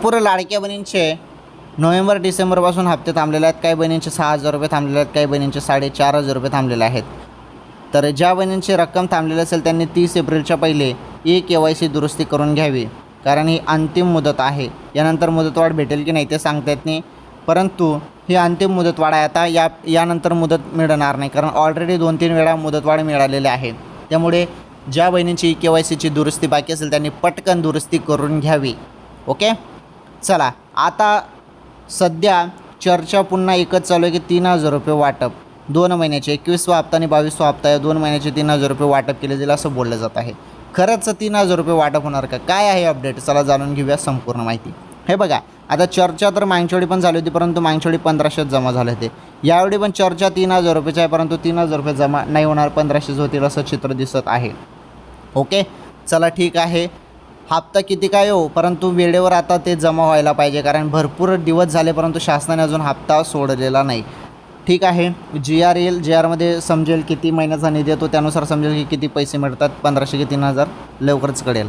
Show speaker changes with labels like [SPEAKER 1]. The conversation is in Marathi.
[SPEAKER 1] पूर्ण लाडक्या बहिणींचे नोव्हेंबर डिसेंबरपासून हप्ते थांबलेले आहेत. काही बहिणींचे 6,000 रुपये थांबलेले आहेत, काही बहिणींचे 4,500 रुपये थांबलेले आहेत. तर ज्या बहिणींची रक्कम थांबलेली असेल त्यांनी 30 एप्रिलच्या पहिले KYC दुरुस्ती करून घ्यावी, कारण ही अंतिम मुदत आहे. यानंतर मुदतवाढ भेटेल की नाही ते सांगता येत नाही, परंतु ही अंतिम मुदतवाढ आहे. आता यानंतर मुदत मिळणार नाही, कारण ऑलरेडी 2-3 वेळा मुदतवाढ मिळालेली आहे. त्यामुळे ज्या बहिणींची KYCची दुरुस्ती बाकी असेल त्यांनी पटकन दुरुस्ती करून घ्यावी. ओके, चला आता सध्या चर्चा पुन्हा एकच चालू आहे की 3,000 रुपये वाटप 2 महिन्याचे, 21वा हप्ता आणि 22वा हप्ता या 2 महिन्याचे 3,000 रुपये वाटप केले जाईल असं बोललं जात आहे. खरंच 3,000 रुपये वाटप होणार का? काय आहे अपडेट? चला जाणून घेऊया संपूर्ण माहिती. हे बघा, आता चर्चा तर मागच्यावेळी पण झाली होती, परंतु मागच्यावेळी 1,500 जमा झाले होते. यावेळी पण चर्चा 3,000 रुपयाची आहे, परंतु 3,000 रुपये जमा नाही होणार, 1,500 होतील असं चित्र दिसत आहे. ओके, चला ठीक आहे. हप्ता किती काय हो, परंतु वेळेवर आता ते जमा व्हायला पाहिजे, कारण भरपूर दिवस झाले परंतु शासनाने अजून हप्ता सोडलेला नाही. ठीक आहे, GR येईल, GRमध्ये समजेल किती महिन्याचा निधी येतो, त्यानुसार समजेल की किती पैसे मिळतात, 1,500 की 3,000 लवकरच कळेल.